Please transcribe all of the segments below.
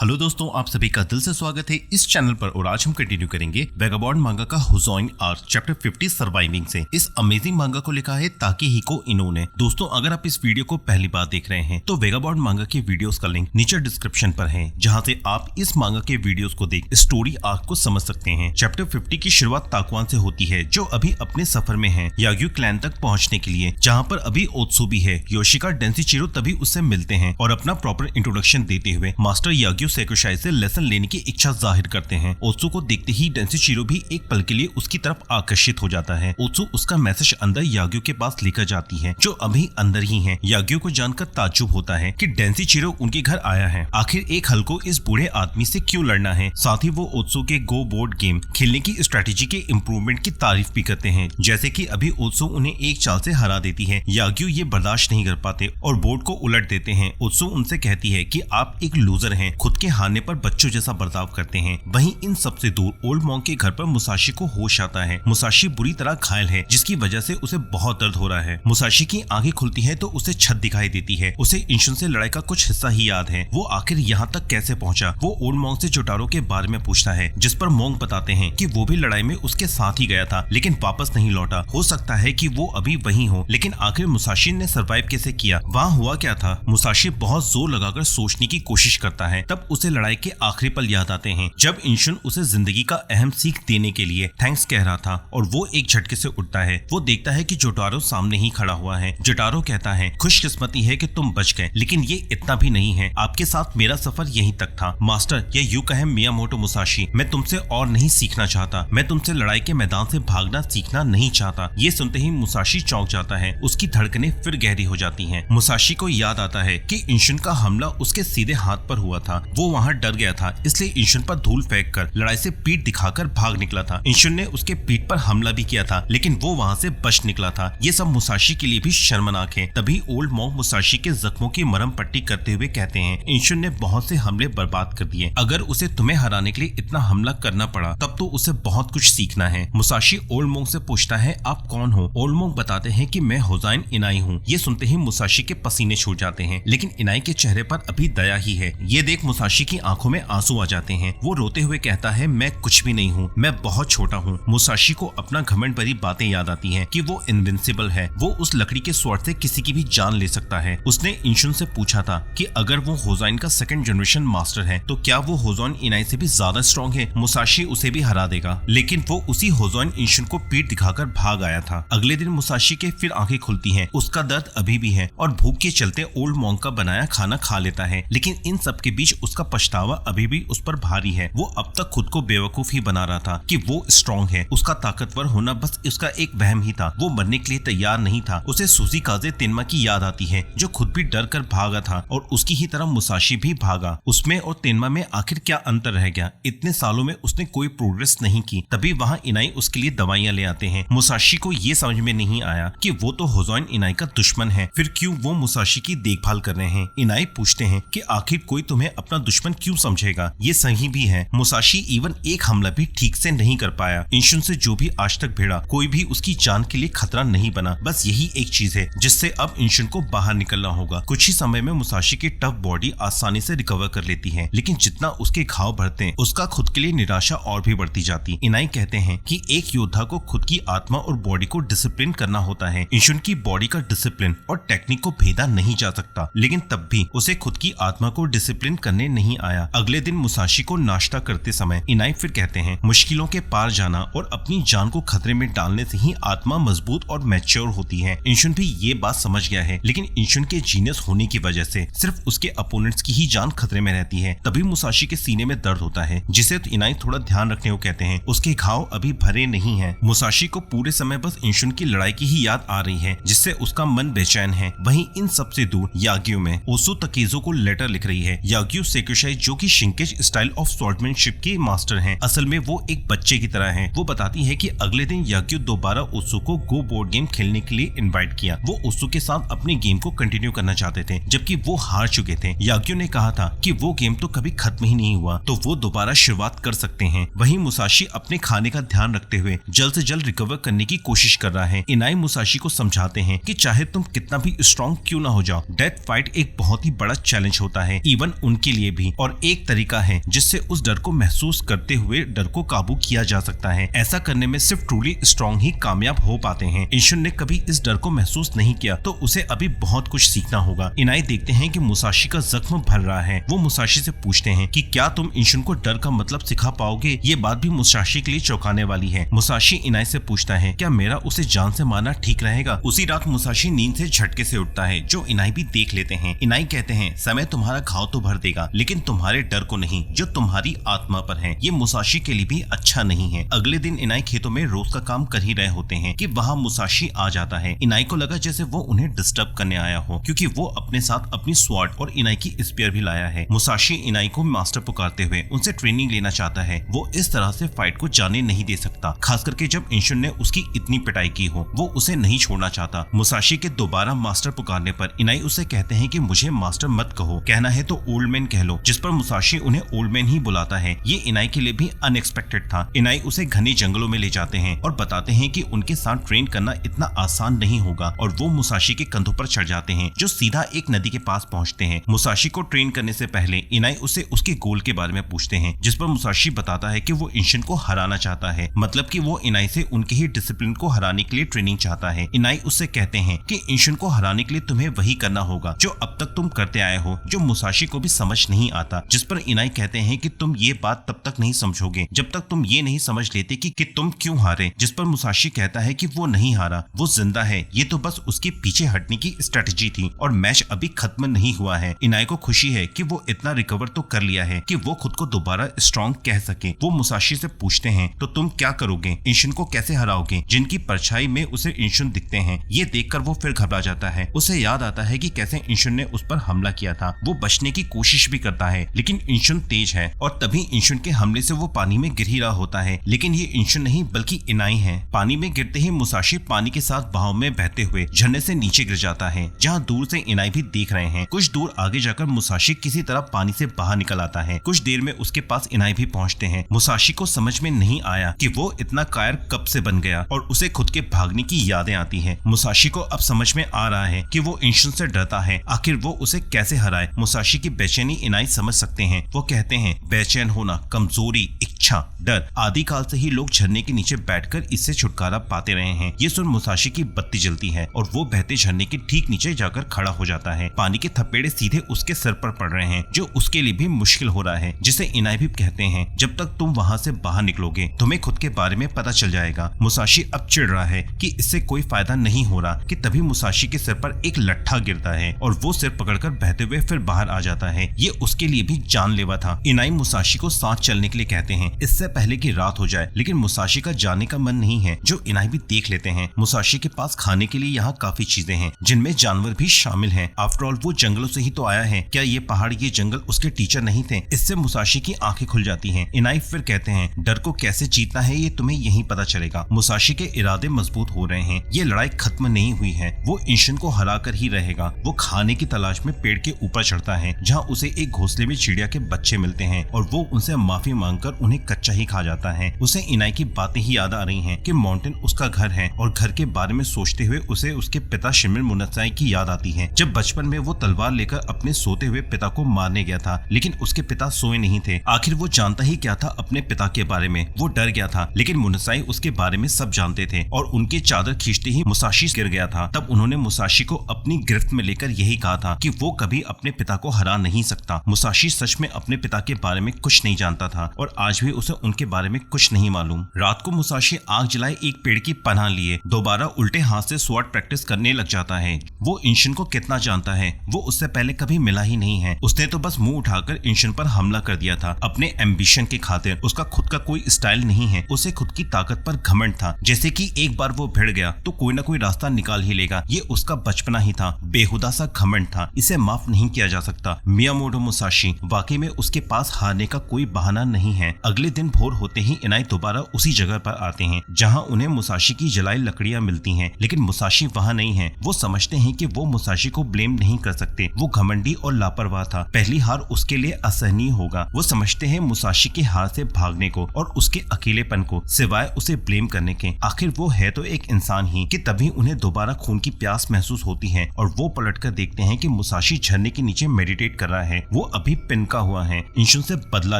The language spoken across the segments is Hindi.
हेलो दोस्तों, आप सभी का दिल से स्वागत है इस चैनल पर। और आज हम कंटिन्यू करेंगे वेगाबॉन्ड मांगा का हुजोइन आर्क चैप्टर 50 सर्वाइविंग से। इस अमेजिंग मांगा को लिखा है ताकेहिको इनो ने। दोस्तों, अगर आप इस वीडियो को पहली बार देख रहे हैं तो वेगाबॉन्ड मांगा के वीडियोस का लिंक नीचे डिस्क्रिप्शन पर है, जहां से आप इस मांगा के वीडियोस को देख स्टोरी आर्क को समझ सकते हैं। चैप्टर 50 की शुरुआत ताकुआन से होती है, जो अभी अपने सफर में है याग्यू क्लैन तक पहुंचने के लिए, जहां पर अभी ओत्सु भी है। योशिका डेंसिचिरो तभी उससे मिलते हैं और अपना प्रॉपर इंट्रोडक्शन देते हुए मास्टर याग्यू सेकुशाई से लेसन लेने की इच्छा जाहिर करते हैं। ओत्सु को देखते ही डेंसिचिरो भी एक पल के लिए उसकी तरफ आकर्षित हो जाता है। ओत्सु उसका मैसेज अंदर याग्यू के पास लेकर जाती है, जो अभी अंदर ही है। याग्यू को जानकर ताज्जुब होता है कि डेंसिचिरो उनके घर आया है। आखिर एक हल को इस बूढ़े आदमी से क्यों लड़ना है। साथ ही वो ओत्सु के गो बोर्ड गेम खेलने की स्ट्रेटेजी के इम्प्रूवमेंट की तारीफ भी करते हैं, जैसे कि अभी ओत्सु उन्हें एक चाल से हरा देती है। याग्यू ये बर्दाश्त नहीं कर पाते और बोर्ड को उलट देते हैं। ओत्सु उनसे कहती है कि आप एक लूजर हैं, खुद के हारने पर बच्चों जैसा बर्ताव करते हैं। वहीं इन सबसे दूर ओल्ड मॉन्क के घर पर मुसाशी को होश आता है। मुसाशी बुरी तरह घायल है, जिसकी वजह से उसे बहुत दर्द हो रहा है। मुसाशी की आंखें खुलती है तो उसे छत दिखाई देती है। उसे इंशुन से लड़ाई का कुछ हिस्सा ही याद है। वो आखिर यहाँ तक कैसे पहुँचा। वो ओल्ड मॉन्क से जोटारो के बारे में पूछता है, जिस पर मॉन्क बताते हैं कि वो भी लड़ाई में उसके साथ ही गया था, लेकिन वापस नहीं लौटा। हो सकता है कि वो अभी वहीं हो, लेकिन आखिर मुसाशी ने सर्वाइव कैसे किया, वहाँ हुआ क्या था। मुसाशी बहुत जोर लगाकर सोचने की कोशिश करता है। तब उसे लड़ाई के आखिरी पल याद आते हैं, जब इंशुन उसे जिंदगी का अहम सीख देने के लिए थैंक्स कह रहा था, और वो एक झटके से उठता है। वो देखता है कि जोटारो सामने ही खड़ा हुआ है। जोटारो कहता है, खुशकिस्मती है कि तुम बच गए, लेकिन ये इतना भी नहीं है। आपके साथ मेरा सफर यहीं तक था मास्टर। ये यूं कहे मियामोटो मुसाशी, मैं तुमसे और नहीं सीखना चाहता। मैं तुमसे लड़ाई के मैदान से भागना सीखना नहीं चाहता। ये सुनते ही मुसाशी चौंक जाता है। उसकी धड़कनें फिर गहरी हो जाती हैं। मुसाशी को याद आता है कि इंशुन का हमला उसके सीधे हाथ पर हुआ था। वो वहाँ डर गया था, इसलिए इंशुन पर धूल फेंक कर लड़ाई से पीठ दिखाकर भाग निकला था। इंशुन ने उसके पीठ पर हमला भी किया था, लेकिन वो वहाँ से बच निकला था। ये सब मुसाशी के लिए भी शर्मनाक है। तभी ओल्ड मॉन्क मुसाशी के जख्मों की मरहम पट्टी करते हुए कहते हैं, इंशुन ने बहुत से हमले बर्बाद कर दिए। अगर उसे तुम्हें हराने के लिए इतना हमला करना पड़ा, तब तो उसे बहुत कुछ सीखना है। मुसाशी ओल्ड मॉन्क से पूछता है, आप कौन हो। ओल्ड मॉन्क बताते हैं कि मैं होजाइन इनाई हूँ। ये सुनते ही मुसाशी के पसीने छूट जाते हैं, लेकिन इनाई के चेहरे पर अभी दया ही है। ये देख मुसाशी की आंखों में आंसू आ जाते हैं। वो रोते हुए कहता है, मैं कुछ भी नहीं हूँ, मैं बहुत छोटा हूँ। मुसाशी को अपना घमंड भरी बातें याद आती हैं कि वो इनविंसिबल है। वो उस लकड़ी के स्वॉर्ड से किसी की भी जान ले सकता है। उसने इंशुन से पूछा था कि अगर वो होजाइन का सेकंड जनरेशन मास्टर है, तो क्या वो होजाइन इनाई से भी ज्यादा स्ट्रॉन्ग है। मुसाशी उसे भी हरा देगा, लेकिन वो उसी होजाइन इंशुन को पीठ दिखाकर भाग आया था। अगले दिन मुसाशी के फिर आंखें खुलती हैं। उसका दर्द अभी भी है और भूख के चलते ओल्ड मॉन्क का बनाया खाना खा लेता है, लेकिन इन सब के बीच उसका पछतावा अभी भी उस पर भारी है। वो अब तक खुद को बेवकूफ ही बना रहा था कि वो स्ट्रॉन्ग है। उसका ताकतवर होना बस उसका एक वहम ही था। वो मरने के लिए तैयार नहीं था। उसे सुजीकाजे तेनमा की याद आती है, जो खुद भी डर कर भागा था और उसकी ही तरह मुसाशी भी भागा। उसमें और तेनमा में आखिर क्या अंतर रह गया। इतने सालों में उसने कोई प्रोग्रेस नहीं की। तभी वहाँ इनाई उसके लिए दवाइयाँ ले आते हैं। मुसाशी को ये समझ में नहीं आया कि वो तो होजाइन इनाई का दुश्मन है, फिर क्यों वो मुसाशी की देखभाल कर रहे हैं। इनाई पूछते हैं कि आखिर कोई तुम्हें अपना दुश्मन क्यों समझेगा। ये सही भी है। मुसाशी इवन एक हमला भी ठीक से नहीं कर पाया। इंशुन से जो भी आज तक भिड़ा, कोई भी उसकी जान के लिए खतरा नहीं बना। बस यही एक चीज है जिससे अब इंशुन को बाहर निकलना होगा। कुछ ही समय में मुसाशी की टफ बॉडी आसानी से रिकवर कर लेती है, लेकिन जितना उसके घाव बढ़ते हैं, उसका खुद के लिए निराशा और भी बढ़ती जाती। इनाई कहते हैं कि एक योद्धा को खुद की आत्मा और बॉडी को डिसिप्लिन करना होता है। इंशुन की बॉडी का डिसिप्लिन और टेक्निक को भेदा नहीं जा सकता, लेकिन तब भी उसे खुद की आत्मा को डिसिप्लिन करने नहीं आया। अगले दिन मुसाशी को नाश्ता करते समय इनाई फिर कहते हैं, मुश्किलों के पार जाना और अपनी जान को खतरे में डालने से ही आत्मा मजबूत और मैच्योर होती है। इंशुन भी ये बात समझ गया है, लेकिन इंशुन के जीनियस होने की वजह से सिर्फ उसके अपोनेंट्स की ही जान खतरे में रहती है। तभी मुसाशी के सीने में दर्द होता है, जिसे तो इनाई थोड़ा ध्यान रखने को कहते हैं। उसके घाव अभी भरे नहीं है। मुसाशी को पूरे समय बस इंशुन की लड़ाई की ही याद आ रही है, जिससे उसका मन बेचैन है। वहीं इन सबसे दूर याग्यू में ओसु तकीजो को लेटर लिख रही है। याग्यू सेकुशाई, जो कि शिंकेज स्टाइल ऑफ स्वॉर्डमैनशिप की मास्टर हैं, असल में वो एक बच्चे की तरह हैं। वो बताती है कि अगले दिन याग्यू दोबारा ओसु को गो बोर्ड गेम खेलने के लिए इनवाइट किया। वो ओसु के साथ अपने गेम को कंटिन्यू करना चाहते थे, जबकि वो हार चुके थे। याग्यू ने कहा था कि वो गेम तो कभी खत्म ही नहीं हुआ, तो वो दोबारा शुरुआत कर सकते हैं। वहीं मुसाशी अपने खाने का ध्यान रखते हुए जल्द से जल्द रिकवर करने की कोशिश कर रहा है। इनाई मुसाशी को समझाते हैं कि चाहे तुम कितना भी स्ट्रॉन्ग क्यों ना हो जाओ, डेथ फाइट एक बहुत ही बड़ा चैलेंज होता है, इवन उनके लिए लिए भी, और एक तरीका है जिससे उस डर को महसूस करते हुए डर को काबू किया जा सकता है। ऐसा करने में सिर्फ ट्रूली स्ट्रॉन्ग ही कामयाब हो पाते हैं। इंशुन ने कभी इस डर को महसूस नहीं किया तो उसे अभी बहुत कुछ सीखना होगा। इनाई देखते हैं कि मुसाशी का जख्म भर रहा है। वो मुसाशी से पूछते हैं कि क्या तुम इंशुन को डर का मतलब सिखा पाओगे। ये बात भी मुसाशी के लिए चौंकाने वाली है। मुसाशी इनाई से पूछता है क्या मेरा उसे जान से मारना ठीक रहेगा। उसी रात मुसाशी नींद से झटके से उठता है, जो इनाई भी देख लेते हैं। इनाई कहते हैं समय तुम्हारा घाव तो भर देगा, लेकिन तुम्हारे डर को नहीं जो तुम्हारी आत्मा पर है। ये मुसाशी के लिए भी अच्छा नहीं है। अगले दिन इनाई खेतों में रोज का काम कर ही रहे होते हैं कि वहाँ मुसाशी आ जाता है। इनाई को लगा जैसे वो उन्हें डिस्टर्ब करने आया हो, क्योंकि वो अपने साथ अपनी स्वॉर्ड और इनाई की स्पीयर भी लाया है। मुसाशी इनाई को मास्टर पुकारते हुए उनसे ट्रेनिंग लेना चाहता है। वो इस तरह से फाइट को जाने नहीं दे सकता, खास करके जब इंशुन ने उसकी इतनी पिटाई की हो। वो उसे नहीं छोड़ना चाहता। मुसाशी के दोबारा मास्टर पुकारने पर इनाई उसे कहते हैं कि मुझे मास्टर मत कहो, कहना है तो ओल्ड मैन कह लो, जिस पर मुसाशी उन्हें ओल्ड मैन ही बुलाता है। ये इनाई के लिए भी अनएक्सपेक्टेड था। इनाई उसे घने जंगलों में ले जाते हैं और बताते हैं कि उनके साथ ट्रेन करना इतना आसान नहीं होगा, और वो मुसाशी के कंधों पर चढ़ जाते हैं, जो सीधा एक नदी के पास पहुंचते हैं। मुसाशी को ट्रेन करने से पहले इनाई उसे उसके गोल के बारे में पूछते हैं, जिस पर मुसाशी बताता है कि वो इंशन को हराना चाहता है, मतलब कि वो इनाई से उनके ही डिसिप्लिन को हराने के लिए ट्रेनिंग चाहता है। इनाई उससे कहते हैं कि इंशन को हराने के लिए तुम्हें वही करना होगा जो अब तक तुम करते आए हो, जो मुसाशी को भी समझ नहीं आता। जिस पर इनाई कहते हैं कि तुम ये बात तब तक नहीं समझोगे जब तक तुम ये नहीं समझ लेते कि तुम क्यों हारे। जिस पर मुसाशी कहता है कि वो नहीं हारा, वो जिंदा है, ये तो बस उसके पीछे हटने की स्ट्रेटेजी थी और मैच अभी खत्म नहीं हुआ है। इनाई को खुशी है कि वो इतना रिकवर तो कर लिया है कि वो खुद को दोबारा स्ट्रॉन्ग कह सके। वो मुसाशी से पूछते हैं तो तुम क्या करोगे, इंशन को कैसे हराओगे, जिनकी परछाई में उसे इंशन दिखते हैं। ये देखकर वो फिर घबरा जाता है। उसे याद आता है कि कैसे इंशन ने उस पर हमला किया था। वो बचने की कोशिश भी करता है, लेकिन इंशन तेज है और तभी इंशन के हमले से वो पानी में गिर ही रहा होता है। लेकिन ये इंशन नहीं बल्कि इनाई है। पानी में गिरते ही मुसाशी पानी के साथ बहाव में बहते हुए झरने से नीचे गिर जाता है, जहाँ दूर से इनाई भी देख रहे हैं। कुछ दूर आगे जाकर मुसाशी किसी तरह पानी से बाहर निकल आता है। कुछ देर में उसके पास इनाई भी पहुँचते हैं। मुसाशी को समझ में नहीं आया कि वो इतना कायर कब से बन गया और उसे खुद के भागने की यादें आती हैं। मुसाशी को अब समझ में आ रहा है कि वो इंशन से डरता है, आखिर वो उसे कैसे हराए। मुसाशी की बेचैनी इनाई समझ सकते हैं। वो कहते हैं बेचैन होना, कमजोरी, इच्छा, डर आदि काल से ही लोग झरने के नीचे बैठकर इससे छुटकारा पाते रहे हैं। ये सुन मुसाशी की बत्ती जलती है और वो बहते झरने के ठीक नीचे जाकर खड़ा हो जाता है। पानी के थप्पेड़े सीधे उसके सर पर पड़ रहे हैं, जो उसके लिए भी मुश्किल हो रहा है, जिसे इनाई भी कहते हैं जब तक तुम वहाँ से बाहर निकलोगे तुम्हें खुद के बारे में पता चल जाएगा। मुसाशी अब चिढ़ रहा है कि इससे कोई फायदा नहीं हो रहा कि तभी मुसाशी के सिर पर एक लट्ठा गिरता है और वो सिर पकड़कर बहते हुए फिर बाहर आ जाता है। ये उसके लिए भी जानलेवा था। इनाई मुसाशी को साथ चलने के लिए कहते हैं इससे पहले कि रात हो जाए, लेकिन मुसाशी का जाने का मन नहीं है, जो इनाई भी देख लेते हैं। मुसाशी के पास खाने के लिए यहाँ काफी चीजें हैं, जिनमें जानवर भी शामिल हैं। आफ्टर ऑल वो जंगलों से ही तो आया है। क्या ये पहाड़, ये जंगल उसके टीचर नहीं थे? इससे मुसाशी की आंखें खुल जाती हैं। इनाई फिर कहते हैं डर को कैसे जीतना है ये तुम्हें यहीं पता चलेगा। मुसाशी के इरादे मजबूत हो रहे हैं। ये लड़ाई खत्म नहीं हुई है। वो इंशन को हरा कर ही रहेगा। वो खाने की तलाश में पेड़ के ऊपर चढ़ता है, जहाँ उसे एक घोंसले में चिड़िया के बच्चे मिलते हैं और वो उनसे माफी मांगकर उन्हें कच्चा ही खा जाता है। उसे इनाई की बातें ही याद आ रही हैं कि माउंटेन उसका घर है और घर के बारे में सोचते हुए उसे उसके पिता शिमिर मुनसाई की याद आती है। जब बचपन में वो तलवार लेकर अपने सोते हुए पिता को मारने गया था, लेकिन उसके पिता सोए नहीं थे। आखिर वो जानता ही क्या था अपने पिता के बारे में? वो डर गया था, लेकिन मुनसाई उसके बारे में सब जानते थे और उनके चादर खींचते ही मुसाशी गिर गया था। तब उन्होंने मुसाशी को अपनी गिरफ्त में लेकर यही कहा था कि वो कभी अपने पिता को हरा नहीं सकता। मुसाशी सच में अपने पिता के बारे में कुछ नहीं जानता था और आज भी उसे उनके बारे में कुछ नहीं मालूम। रात को मुसाशी आग जलाए एक पेड़ की पनाह लिए दोबारा उल्टे हाथ से स्वॉर्ड प्रैक्टिस करने लग जाता है। वो इंशन को कितना जानता है, वो उससे पहले कभी मिला ही नहीं है। उसने तो बस मुंह उठाकर इंशन पर हमला कर दिया था अपने एम्बिशन के खातिर। उसका खुद का कोई स्टाइल नहीं है। उसे खुद की ताकत पर घमंड था, जैसे कि एक बार वो भिड़ गया तो कोई ना कोई रास्ता निकाल ही लेगा। ये उसका बचपना ही था, बेहुदा सा घमंड था, इसे माफ नहीं किया जा सकता। मियामोटो मुसाशी वाकई में उसके पास हारने का कोई बहाना नहीं है। अगले दिन भोर होते ही इनाई दोबारा उसी जगह पर आते हैं जहां उन्हें मुसाशी की जलाई लकड़ियां मिलती हैं, लेकिन मुसाशी वहां नहीं है। वो समझते हैं कि वो मुसाशी को ब्लेम नहीं कर सकते। वो घमंडी और लापरवाह था। पहली हार उसके लिए असहनीय होगा। वो समझते हैं मुसाशी की हार से भागने को और उसके अकेलेपन को, सिवाय उसे ब्लेम करने के। आखिर वो है तो एक इंसान ही कि तभी उन्हें दोबारा खून की प्यास महसूस होती है और वो पलटकर देखते हैं कि मुसाशी झरने के नीचे मेडिटेट कर रहा है। वो वो अभी पिनका हुआ है इंशुन से बदला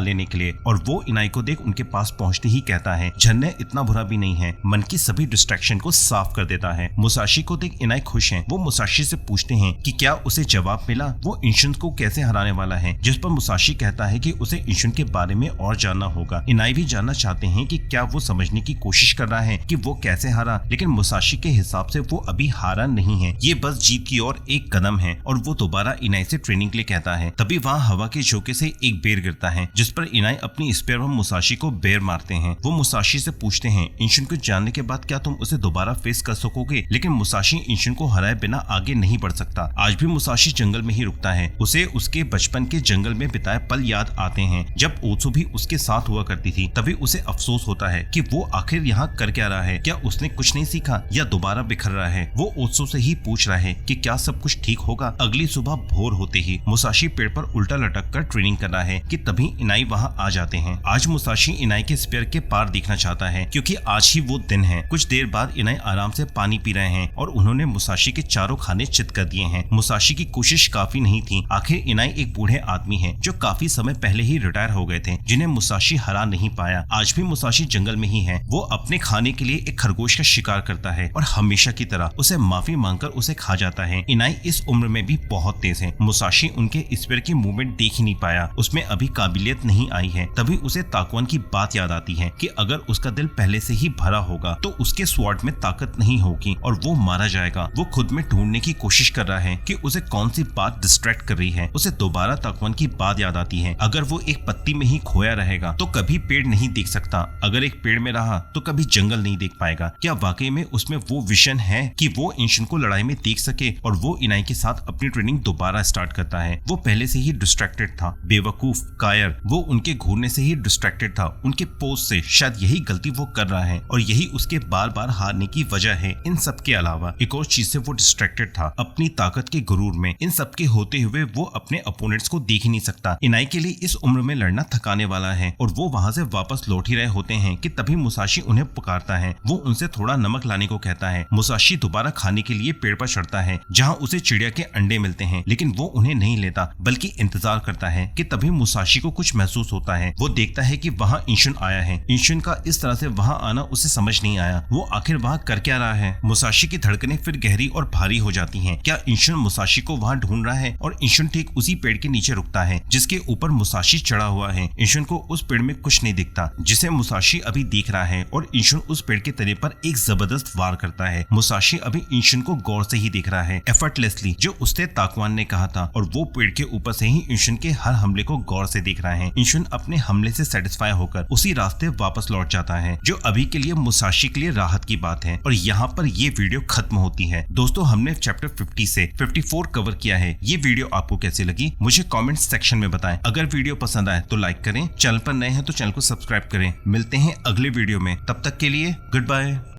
लेने के लिए, और वो इनाई को देख उनके पास पहुंचते ही कहता है झन्ने इतना बुरा भी नहीं है, मन की सभी डिस्ट्रैक्शन को साफ कर देता है। मुसाशी को देख इनाई खुश है। वो मुसाशी से पूछते हैं कि क्या उसे जवाब मिला, वो इंशुन को कैसे हराने वाला है, जिस पर मुसाशी कहता है कि उसे इंशुन के बारे में और जानना होगा। इनाई भी जानना चाहते हैं कि क्या वो समझने की कोशिश कर रहा है कि वो कैसे हारा, लेकिन मुसाशी के हिसाब से वो अभी हारा नहीं है, ये बस जीत की ओर एक कदम है, और वो दोबारा इनाई से ट्रेनिंग के लिए कहता है। तभी वहाँ हवा के झोंके से एक बेर गिरता है, जिस पर इनाई अपनी स्पेयर में मुसाशी को बेर मारते हैं। वो मुसाशी से पूछते हैं इंशुन को जानने के बाद क्या तुम उसे दोबारा फेस कर सकोगे, लेकिन मुसाशी इंशुन को हराए बिना आगे नहीं बढ़ सकता। आज भी मुसाशी जंगल में ही रुकता है। उसे उसके बचपन के जंगल में बिताए पल याद आते हैं, जब ओत्सु भी उसके साथ हुआ करती थी। तभी उसे अफसोस होता है कि वो आखिर यहाँ कर क्या रहा है, क्या उसने कुछ नहीं सीखा या दोबारा बिखर रहा है। वो ओत्सु से ही पूछ रहा है कि क्या सब कुछ ठीक होगा। अगली सुबह भोर होते ही मुसाशी पेड़ पर उल्टा लटक कर ट्रेनिंग कर रहा है कि तभी इनाई वहाँ आ जाते हैं। आज मुसाशी इनाई के स्पेयर के पार देखना चाहता है, क्योंकि आज ही वो दिन है। कुछ देर बाद इनाई आराम से पानी पी रहे हैं और उन्होंने मुसाशी के चारों खाने चित कर दिए हैं। मुसाशी की कोशिश काफी नहीं थी। आखिर इनाई एक बूढ़े आदमी है जो काफी समय पहले ही रिटायर हो गए थे, जिन्हें मुसाशी हरा नहीं पाया। आज भी मुसाशी जंगल में ही है। वो अपने खाने के लिए एक खरगोश का शिकार करता है और हमेशा की तरह उसे माफी मांगकर उसे खा जाता है। इनाई इस उम्र में भी बहुत तेज है। मुसाशी उनके स्पेयर की मूवमेंट देख ही नहीं पाया, उसमें अभी काबिलियत नहीं आई है। तभी उसे ताकवान की बात याद आती है कि अगर उसका दिल पहले से ही भरा होगा तो उसके स्वॉर्ड में ताकत नहीं होगी और वो मारा जाएगा। वो खुद में ढूंढने की कोशिश कर रहा है कि उसे कौन सी बात डिस्ट्रैक्ट कर रही है। उसे दोबारा ताकवान की बात याद आती है, अगर वो एक पत्ती में ही खोया रहेगा तो कभी पेड़ नहीं देख सकता, अगर एक पेड़ में रहा तो कभी जंगल नहीं देख पाएगा। क्या वाकई में उसमें वो विजन है कि वो इंशुन को लड़ाई में देख सके। और वो इनाई के साथ अपनी ट्रेनिंग दोबारा स्टार्ट करता है। वो पहले से ही डिस्ट्रैक्टेड था, बेवकूफ, कायर। वो उनके घूरने से ही डिस्ट्रैक्टेड था, उनके पोज से। शायद यही गलती वो कर रहा है और यही उसके बार बार हारने की वजह है। इन सब के अलावा एक और चीज से वो डिस्ट्रैक्टेड था, अपनी ताकत के गुरूर में। इन सब के होते हुए वो अपने अपोनेंट्स को देख ही नहीं सकता। इनाई के लिए इस उम्र में लड़ना थकाने वाला है और वो वहाँ से वापस लौट ही रहे होते हैं कि तभी मुसाशी उन्हें पुकारता है। वो उनसे थोड़ा नमक लाने को कहता है। मुसाशी दोबारा खाने के लिए पेड़ पर चढ़ता है, जहाँ उसे चिड़िया के अंडे मिलते हैं, लेकिन वो उन्हें नहीं लेता बल्कि इंतजार करता है कि तभी मुसाशी को कुछ महसूस होता है। वो देखता है कि वहाँ इंशुन आया है। इंशुन का इस तरह से वहाँ आना उसे समझ नहीं आया। वो आखिर वहाँ कर क्या रहा है। मुसाशी की धड़कनें फिर गहरी और भारी हो जाती हैं। क्या इंशुन मुसाशी को वहाँ ढूंढ रहा है। और इंशुन ठीक उसी पेड़ के नीचे रुकता है जिसके ऊपर मुसाशी चढ़ा हुआ है। इंशुन को उस पेड़ में कुछ नहीं दिखता जिसे मुसाशी अभी देख रहा है, और इंशुन उस पेड़ के तने पर एक जबरदस्त वार करता है। मुसाशी अभी इंशुन को गौर से ही देख रहा है, एफर्टलेसली, जो उससे ताकवान ने कहा था, और वो पेड़ के ऊपर से ही इंशुन के हर हमले को गौर से देख रहा है। इंशुन अपने हमले से सेटिस्फाई होकर उसी रास्ते वापस लौट जाता है, जो अभी के लिए मुसाशी के लिए राहत की बात है। और यहाँ पर ये वीडियो खत्म होती है। दोस्तों, हमने चैप्टर 50 से 54 कवर किया है। ये वीडियो आपको कैसी लगी मुझे कमेंट सेक्शन में बताएं। अगर वीडियो पसंद आए तो लाइक करें, चैनल पर नए हैं तो चैनल को सब्सक्राइब करें। मिलते हैं अगले वीडियो में, तब तक के लिए गुड बाय।